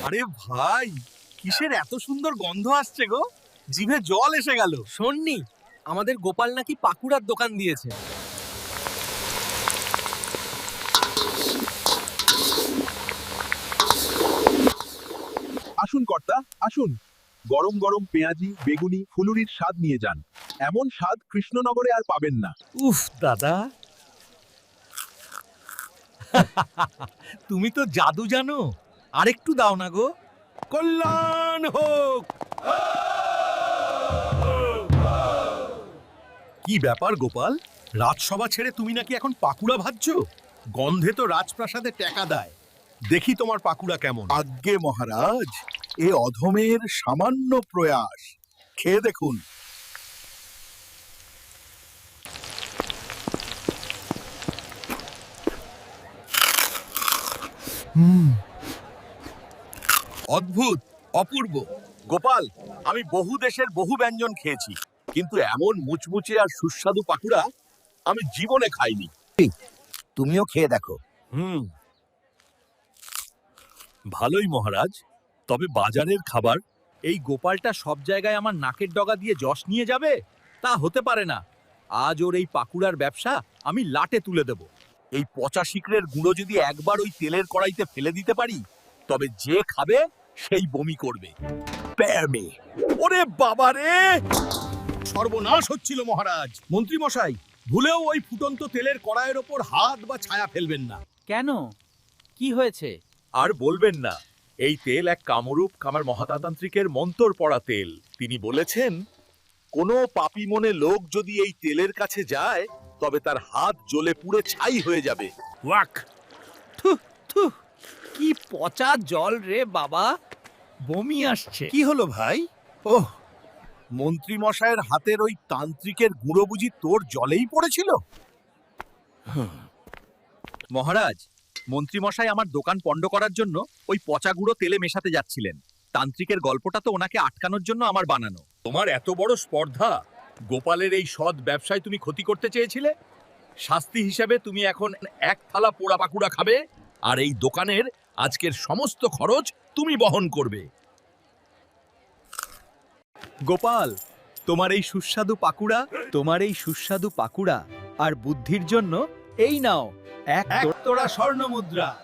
আরে ভাই, কিসের এত সুন্দর গন্ধ আসছে গো, জিভে জল এসে গেল। শোননি, আমাদের গোপাল নাকি পাকুড়ার দোকান দিয়েছে। আসুন কর্তা, আসুন। গরম গরম পেঁয়াজি, বেগুনি, ফুলুরির স্বাদ নিয়ে যান। এমন স্বাদ কৃষ্ণনগরে আর পাবেন না। উফ দাদা, তুমি তো জাদু জানো। আরেকটু দাও না গো। কল্যাণ হোক। কি ব্যাপার গোপাল, রাজসভা ছেড়ে তুমি নাকি এখন পাকুড়া ভাজছো? গন্ধে তো রাজপ্রাসাদে টেকা দেয়। দেখি তোমার পাকুড়া কেমন। আজ্ঞে মহারাজ, এ অধমের সামান্য প্রয়াস, খেয়ে দেখুন। অদ্ভুত, অপূর্ব। গোপাল, আমি বহু দেশের বহু ব্যঞ্জন খেয়েছি, কিন্তু এমন মুচমুচে আর সুস্বাদু পাকুড়া আমি জীবনে খাইনি। তুমিও খেয়ে দেখো। ভালোই মহারাজ, তবে বাজারের খাবার এই গোপালটা সব জায়গায় আমার নাকের ডগা দিয়ে যশ নিয়ে যাবে তা হতে পারে না। আজ ওর এই পাকুড়ার ব্যবসা আমি লাটে তুলে দেব। এই পচা শিকড়ের গুঁড়ো যদি একবার ওই তেলের কড়াইতে ফেলে দিতে পারি, তবে যে খাবে সেই বমি করবে। প্যারমে। ওরে বাবা রে, সর্বনাশ হচ্ছিল মহারাজ। মন্ত্রী মশাই, ভুলেও ওই ফুটন্ত তেলের কড়াইয়ের ওপর হাত বা ছায়া ফেলবেন না। কেন, কি হয়েছে? আর বলবেন না, এই তেল এক কামরূপ কামার মহাতান্ত্রিকের মন্তর পড়া তেল। তিনি বলেছেন, কোনো পাপী মনে লোক যদি এই তেলের কাছে যায়, তবে তার হাত জ্বলে পুড়ে ছাই হয়ে যাবে। ওয়াক! থু থু, কি পচা জল রে বাবা, বমি আসছে। কি হলো ভাই? ওহ, মন্ত্রী মশাইয়ের হাতের ওই তান্ত্রিকের গুঁড়ো বুঝি তোর জলেই পড়েছিল? মহারাজ, মন্ত্রী মশাই আমার দোকান পণ্ড করার জন্য ওই পচা গুঁড়ো তেলে মেশাতে যাচ্ছিলেন। তান্ত্রিকের গল্পটা তো ওনাকে আটকানোর জন্য আমার বানানো। তোমার এত বড় স্পর্ধা, গোপালের এই সৎ ব্যবসায় তুমি ক্ষতি করতে চেয়েছিলে। শাস্তি হিসেবে তুমি এখন এক থালা পোড়া পাকুড়া খাবে, আর এই দোকানের আজকের সমস্ত খরচ তুমি বহন করবে। গোপাল, তোমার এই সুস্বাদু পাকুড়া আর বুদ্ধির জন্য এই নাও এক তোড়া স্বর্ণ মুদ্রা।